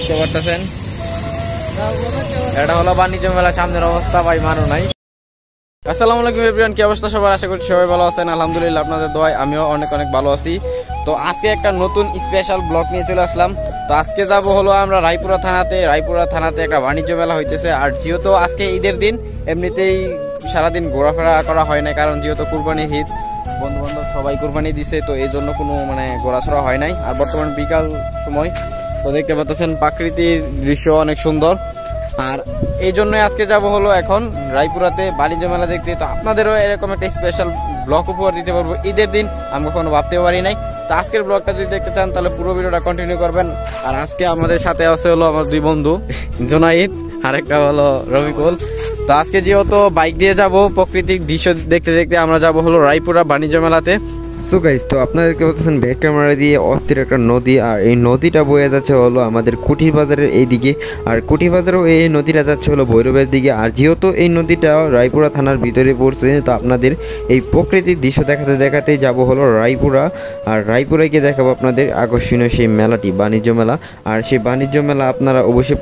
দেখতে পারতেছেন এটা হলো বাণিজ্য মেলা সামনের অবস্থা ভাই মানো নাই। আসসালামু আলাইকুম এভরিওয়ান, কি অবস্থা সবার? আশা করছি সবাই ভালো আছেন। আলহামদুলিল্লাহ আপনাদের দোয়ায় আমিও অনেক অনেক ভালো আছি। তো আজকে একটা নতুন স্পেশাল ব্লগ নিয়ে চলে আসলাম। তো আজকে যাব হলো আমরা রায়পুরা থানাতে একটা বাণিজ্য মেলা হইতেছে। আর যেহেতু আজকে ঈদের দিন, এমনিতেই সারাদিন ঘোরাফেরা করা হয় না, কারণ যেহেতু কুরবানির ঈদ, বন্ধু বান্ধব সবাই কুরবানি দিছে, তো এই জন্য কোনো ঘোরাছড়া হয় নাই। আর বর্তমান বিকাল সময়, তো দেখতে পাচ্ছেন প্রাকৃতিক দৃশ্য অনেক সুন্দর। আর এই জন্যই আজকে যাব হলো এখন রায়পুরাতে বাণিজ্য মেলা দেখতে। তো আপনাদেরও এরকম একটা স্পেশাল ব্লগ উপহার দিতে পারবো ঈদের দিন, আমি কখনো ভাবতেও পারি নাই। তো আজকের ব্লগটা যদি দেখতে চান তাহলে পুরো ভিডিওটা কন্টিনিউ করবেন। আর আজকে আমাদের সাথে আছে হলো আমার দুই বন্ধু, জোনাইদ আর একটা হলো রবিকুল। তো আজকে যেহেতু বাইক দিয়ে যাব, প্রাকৃতিক দৃশ্য দেখতে দেখতে আমরা যাব হলো রায়পুরা বাণিজ্য মেলাতে। সো গাইস, তো আপনাদেরকে বলতেছেন ব্যাক ক্যামেরা দিয়ে অস্থির একটা নদী, আর এই নদীটা বয়ে যাচ্ছে হলো আমাদের কুঠির বাজারের এই দিকে, আর কুঠির বাজারও এই নদীটা যাচ্ছে হলো ভৈরবের দিকে। আর যেহেতু এই নদীটা রায়পুরা থানার ভিতরে পড়ছে, তো আপনাদের এই প্রকৃতির দৃশ্য দেখাতে দেখাতেই যাব হলো রায়পুরা। আর রায়পুরায় গিয়ে দেখাবো আপনাদের আকর্ষণীয় সেই মেলাটি, বাণিজ্য মেলা। আর সেই বাণিজ্য মেলা আপনারা অবশ্যই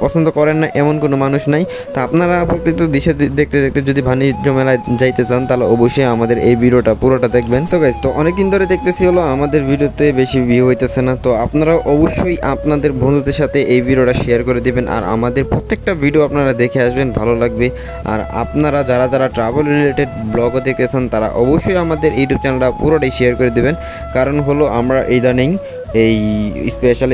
পছন্দ করেন না এমন কোনো মানুষ নাই। তো আপনারা প্রকৃতির দৃশ্য দেখতে দেখতে যদি বাণিজ্য মেলায় যাইতে চান তাহলে অবশ্যই আমাদের এই ভিডিওটা পুরোটা দেখবেন। তো অনেকদিন ধরে দেখতেছি হলো আমাদের ভিডিওতে বেশি ভিউ হইতেছে না, তো আপনারা অবশ্যই আপনাদের বন্ধুদের সাথে এই ভিডিওটা শেয়ার করে দিবেন। আর আমাদের প্রত্যেকটা ভিডিও আপনারা দেখে আসবেন, ভালো লাগবে। আর আপনারা যারা ট্রাভেল রিলেটেড ব্লগও দেখতেছেন তারা অবশ্যই আমাদের ইউটিউব চ্যানেলটা পুরোটাই শেয়ার করে দেবেন। কারণ হলো আমরা ইদানিং এই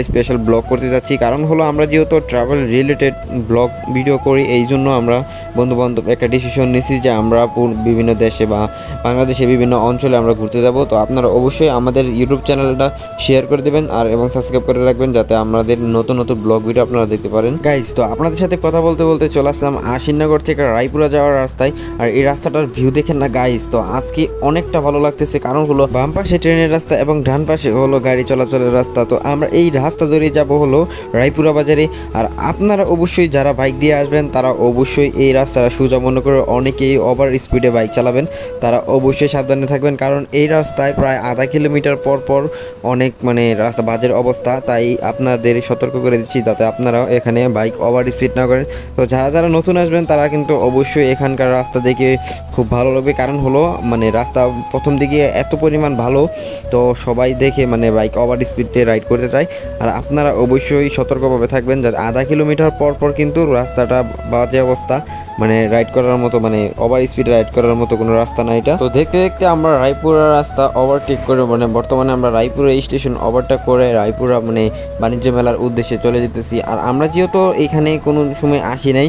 স্পেশাল ব্লগ করতে যাচ্ছি, কারণ হলো আমরা যেহেতু ট্রাভেল রিলেটেড ব্লগ ভিডিও করি, এই জন্য আমরা বন্ধুবান্ধব একটা ডিসিশন নিয়েছি যে আমরা বিভিন্ন দেশে বা বাংলাদেশে বিভিন্ন অঞ্চলে আমরা ঘুরতে যাব। তো আপনারা অবশ্যই আমাদের ইউটিউব চ্যানেলটা শেয়ার করে দেবেন আর এবং সাবস্ক্রাইব করে রাখবেন, যাতে আমাদের নতুন ব্লগ ভিডিও আপনারা দেখতে পারেন। গাইজ, তো আপনাদের সাথে কথা বলতে বলতে চলে আসলাম আশিনগর থেকে রায়পুরা যাওয়ার রাস্তায়। আর এই রাস্তাটার ভিউ দেখেন না গাইজ, তো আজকে অনেকটা ভালো লাগতেছে, কারণ হলো বাম পাশে ট্রেনের রাস্তা এবং ডান পাশে হলো গাড়ি চলাচলের রাস্তা। তো আমরা এই রাস্তা ধরে যাব হলো রায়পুরা বাজারে। আর আপনারা অবশ্যই যারা বাইক দিয়ে আসবেন তারা অবশ্যই এই রাস্তাটা সোজা মনে করে, অনেকেই ওভার স্পিডে বাইক চালাবেন, তারা অবশ্যই সাবধানে থাকবেন, কারণ এই রাস্তায় প্রায় আধা কিলোমিটার পর অনেক রাস্তা বাজের অবস্থা। তাই আপনাদের সতর্ক করে দিচ্ছি যাতে আপনারা এখানে বাইক ওভার স্পিড না করেন। তো যারা নতুন আসবেন তারা কিন্তু অবশ্যই এখানকার রাস্তা দেখে খুব ভালো লাগবে, কারণ হলো রাস্তা প্রথম দিকে এত পরিমাণ ভালো, তো সবাই দেখে বাইক ওভার স্পিডে রাইড করতে চায়। আর আপনারা অবশ্যই সতর্কভাবে থাকবেন, যাতে আধা কিলোমিটার পর কিন্তু রাস্তাটা বাজে অবস্থা, রাইড করার মতো ওভার স্পিডে রাইড করার মতো কোনো রাস্তা না এটা। তো দেখতে দেখতে আমরা রায়পুরা রাস্তা ওভারটেক করে বর্তমানে আমরা রায়পুরা স্টেশন ওভারটেক করে রায়পুরা বাণিজ্য মেলার উদ্দেশ্যে চলে যেতেছি। আর আমরা যেহেতু এখানে কোনো সময় আসি নাই,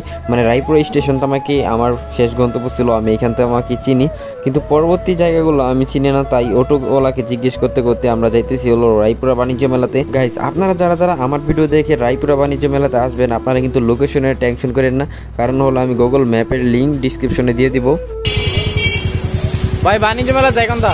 রায়পুরা স্টেশন তো আমাকে আমার শেষ গন্তব্য ছিল, আমি এখান থেকে আমাকে চিনি, কিন্তু পরবর্তী জায়গাগুলো আমি চিনি না। তাই অটোওয়ালাকে জিজ্ঞেস করতে করতে আমরা যাইতেছি হলো রায়পুরা বাণিজ্য মেলাতে। গাইস, আপনারা যারা আমার ভিডিও দেখে রায়পুরা বাণিজ্য মেলাতে আসবেন, আপনারা কিন্তু লোকেশনের টেনশন করেন না, কারণ হলো আমি গুগল ম্যাপের লিঙ্ক ডিসক্রিপশনে দিয়ে দিব। ভাই বাণিজ্য মেলা যাই কোনটা?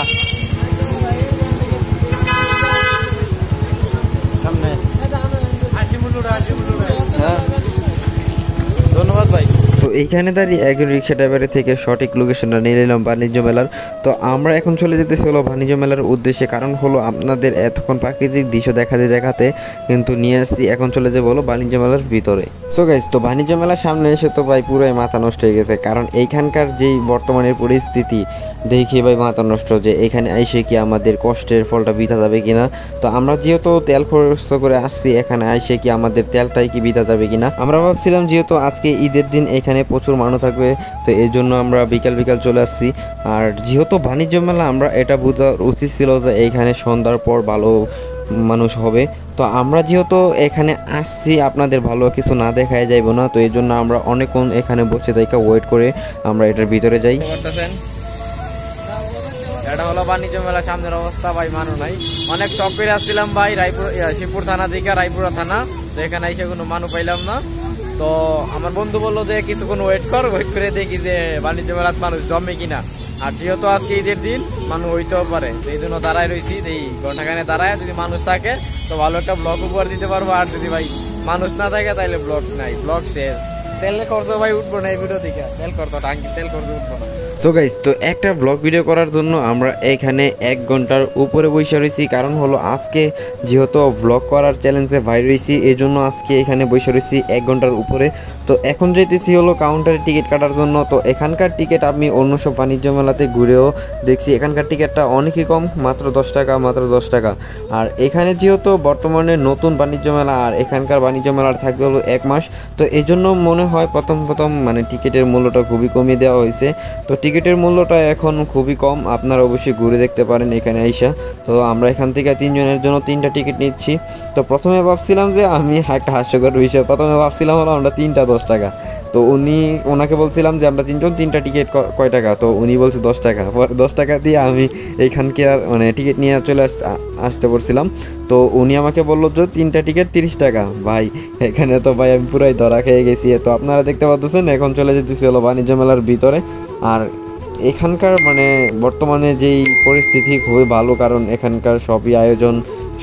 ধন্যবাদ ভাই। তো এইখানে দাঁড়িয়ে একজন রিক্সা ড্রাইভারের থেকে সঠিক লোকেশনটা নিয়ে নিলাম বাণিজ্য মেলার। তো আমরা এখন চলে যেতেছি হলো বাণিজ্য মেলার উদ্দেশ্যে, কারণ হলো আপনাদের এতক্ষণ প্রাকৃতিক দৃশ্য দেখাতে কিন্তু নিয়ে আসছি, এখন চলে যাবো হলো বাণিজ্য মেলার ভিতরে। সো গাইস, তো বাণিজ্য মেলার সামনে এসে তো ভাই পুরোই মাথা নষ্ট হয়ে গেছে, কারণ এইখানকার যেই বর্তমানের পরিস্থিতি দেখি ভাই মাথা নষ্ট, যে এখানে এসে কি আমাদের কষ্টের ফলটা বৃথা যাবে কিনা। তো আমরা যেহেতু তেল খরচ করে আসছি, এখানে এসে কি আমাদের তেলটাই কি বৃথা যাবে কিনা। আমরা ভাবছিলাম যেহেতু আজকে ঈদের দিন এখানে প্রচুর মানুষ থাকবে, তো এই জন্য আমরা বিকাল চলে আসছি। আর যেহেতু বাণিজ্য মেলা, আমরা এটা বোঝা উচিত ছিল যে এইখানে সন্ধ্যার পর ভালো মানুষ হবে। তো আমরা যেহেতু এখানে আসছি, আপনাদের ভালো কিছু না দেখায় যাইব না, তো এই জন্য আমরা অনেকক্ষণ এখানে বসে থেকে ওয়েট করে আমরা এটার ভিতরে যাই। এটা হলো বাণিজ্য মেলা সামনের অবস্থা ভাই, মানো নাই, অনেক চক করে আসছিলাম ভাই শিবপুর থানা থেকে রায়পুরা থানা, তো এখানে এসে কোনো মানুষ পাইলাম না। তো আমার বন্ধু বললো যে কিছুক্ষণ ওয়েট করে দেখি যে বাণিজ্য মেলার মানুষ জমে কিনা। আর যেহেতু আজকে ঈদের দিন মানুষ হইতেও পারে, এই জন্য দাঁড়ায় রয়েছি, এই ঘন্টাখানে দাঁড়ায় যদি মানুষ থাকে তো ভালো একটা ব্লগ উপহার দিতে পারবো। আর যদি ভাই মানুষ না থাকে তাহলে ব্লগ নাই, ব্লগ শেষ। তেল খরচ ভাই উঠবো না এই ভিডিও দিকে, তেল খরচ টাঙ্কি তেল খরচ উঠবো না। সো গাইস, তো একটা ব্লগ ভিডিও করার জন্য আমরা এখানে 1 ঘন্টার উপরে বসে রয়েছি। কারণ হলো আজকে যেহেতু ব্লগ করার চ্যালেঞ্জে বাইর রয়েছি, এই জন্য আজকে এখানে বসে রয়েছি 1 ঘন্টার উপরে। তো এখন যেতেছি হলো কাউন্টারে টিকিট কাটার জন্য। তো এখানকার টিকিট আমি অন্য সব বাণিজ্য মেলাতে ঘুরেও দেখছি, এখানকার টিকিটটা অনেকই কম, মাত্র 10 টাকা, মাত্র 10 টাকা। আর এখানে যেহেতু বর্তমানে নতুন বাণিজ্য মেলা, আর এখানকার বাণিজ্য মেলার থাকবে হলো 1 মাস, তো এই জন্য মনে হয় প্রথম মানে টিকিটের মূল্যটা খুবই কমিয়ে দেওয়া হয়েছে। তো টিকিটের মূল্যটা এখন খুবই কম, আপনারা অবশ্যই ঘুরে দেখতে পারেন এখানে আইসা। তো আমরা এখান থেকে 3 জনের জন্য 3টা টিকিট নিচ্ছি। তো প্রথমে ভাবছিলাম যে আমি একটা হাস্যকর বিষয়, প্রথমে ভাবছিলাম হলো আমরা 3টা 10 টাকা। তো ওনাকে বলছিলাম যে আমরা 3টা টিকিট কয় টাকা, তো উনি বলছে 10 টাকা। 10 টাকা দিয়ে আমি এইখানকে আর মানে টিকিট নিয়ে চলে আসতে পড়ছিলাম। তো উনি আমাকে বললো যে 3টা টিকিট 30 টাকা। ভাই এখানে তো ভাই আমি পুরাই ধরা খেয়ে গেছি। তো আপনারা দেখতে পাচ্ছেন এখন চলে যেতেছি হলো বাণিজ্য মেলার ভিতরে। আর এখানকার মানে বর্তমানে যেই পরিস্থিতি খুবই ভালো, কারণ এখানকার সবই আয়োজন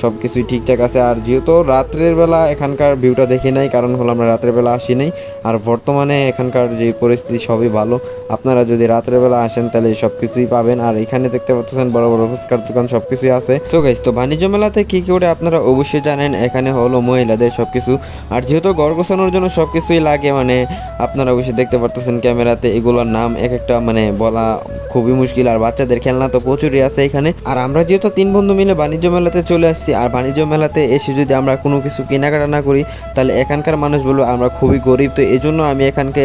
সব কিছুই ঠিকঠাক আছে। আর যেহেতু রাত্রের বেলা এখানকার ভিউটা দেখি নাই, কারণ হলো আমরা রাত্রের বেলা আসি নাই। আর বর্তমানে এখানকার যে পরিস্থিতি সবই ভালো, আপনারা যদি রাত্রের বেলা আসেন তাহলে সব কিছুই পাবেন। আর এখানে দেখতে পাচ্ছেন বড় বড় ফুচকার দোকান সব কিছুই আছে। সো গাইস, তো বাণিজ্য মেলাতে কী করে আপনারা অবশ্যই জানেন, এখানে হলো মহিলাদের সব কিছু। আর যেহেতু ঘর গোছানোর জন্য সব কিছুই লাগে, মানে আপনারা অবশ্যই দেখতে পারতেছেন ক্যামেরাতে, এগুলোর নাম এক একটা মানে বলা খুবই মুশকিল। আর বাচ্চাদের খেলনা তো প্রচুরই আছে এখানে। আর আমরা যেহেতু 3 বন্ধু মিলে বাণিজ্য মেলাতে চলে আসছি, আর বাণিজ্য মেলাতে এসে যদি আমরা কোনো কিছু কেনাকাটা না করি তাহলে এখানকার মানুষ বলবে আমরা খুবই গরিব। তো এই জন্য আমি এখানকে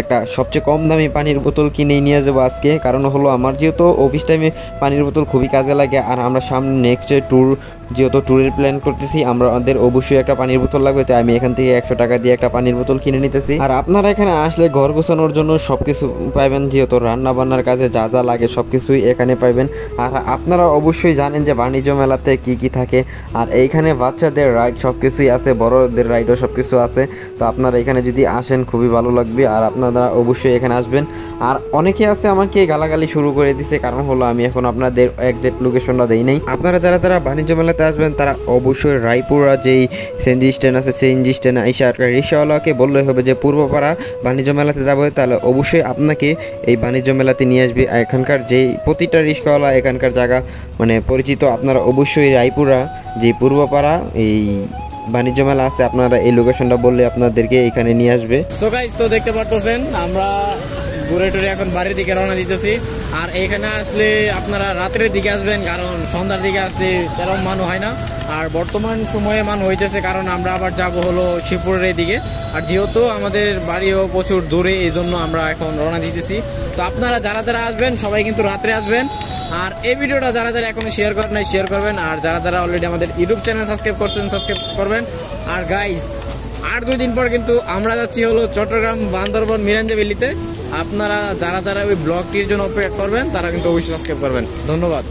একটা সবচেয়ে কম দামি পানির বোতল কিনে নিয়ে যাবো আজকে। কারণ হলো আমার যেহেতু অফিস টাইমে পানির বোতল খুবই কাজে লাগে, আর আমরা সামনে নেক্সট ট্যুর যেহেতু ট্যুরের প্ল্যান করতেছি, আমাদের অবশ্যই একটা পানির বোতল লাগবে। তাই আমি এখান থেকে 100 টাকা দিয়ে একটা পানির বোতল কিনে নিতেছি। আর আপনারা এখানে আসলে ঘর গোছানোর জন্য সব কিছু পাবেন, যেহেতু রান্না বান্নার কাজে যা যা লাগে সব কিছুই এখানে পাবেন। আর আপনারা অবশ্যই জানেন যে বাণিজ্য মেলাতে কি কি থাকে। আর এইখানে বাচ্চাদের রাইড সব কিছুই আছে, বড়দের রাইডও সব কিছু আছে। তো আপনারা এখানে যদি আসেন খুবই ভালো লাগবে, আর আপনারা অবশ্যই এখানে আসবেন। আর অনেকে আছে আমাকে গালাগালি শুরু করে দিছে, কারণ হলো আমি এখন আপনাদের একজ্যাক্ট লোকেশনটা দেই নাই। আপনারা যারা যারা বাণিজ্য মেলাতে আসবেন তারা অবশ্যই রায়পুরা যেই সিএনজি স্ট্যান্ড আছে, সিএনজি স্ট্যান্ডে এসে আর রিক্সাওয়ালাকে বললে হবে যে পূর্বপাড়া বাণিজ্য মেলাতে যাবো, তাহলে অবশ্যই আপনাকে এই বাণিজ্য মেলাতে নিয়ে আসবে। এখানকার যেই প্রতিটা রিক্সাওয়ালা এখানকার জায়গা মানে পরিচিত। আপনারা অবশ্যই রায়পুরা যে পূর্বপাড়া এই বাণিজ্য মেলা আছে, আপনারা এই লোকেশনটা বললে আপনাদেরকে এখানে নিয়ে আসবে। সো গাইস, তো দেখতে পারতেছেন আমরা ঘুরে টুরে এখন বাড়ির দিকে রওনা দিতেছি। আর এখানে আসলে আপনারা রাত্রের দিকে আসবেন, কারণ সন্ধ্যার দিকে আসলে তেরম মানুষ হয় না। আর বর্তমান সময়ে মান হইতেছে, কারণ আমরা আবার যাব হলো শিবপুরের দিকে। আর যেহেতু আমাদের বাড়িও প্রচুর দূরে, এই জন্য আমরা এখন রওনা দিতেছি। তো আপনারা যারা যারা আসবেন সবাই কিন্তু রাত্রে আসবেন। আর এই ভিডিওটা যারা যারা এখনো শেয়ার করেন নাই শেয়ার করবেন, আর যারা যারা অলরেডি আমাদের ইউটিউব চ্যানেল সাবস্ক্রাইব করছেন সাবস্ক্রাইব করবেন। আর গাইস, আর 2 দিন পর কিন্তু আমরা যাচ্ছি হলো চট্টগ্রাম বান্দরবন মিরাঞ্জা ভ্যালিতে। আপনারা যারা যারা ওই ব্লগটির জন্য অপেক্ষা করবেন তারা কিন্তু অবশ্যই সাবস্ক্রাইব করবেন। ধন্যবাদ।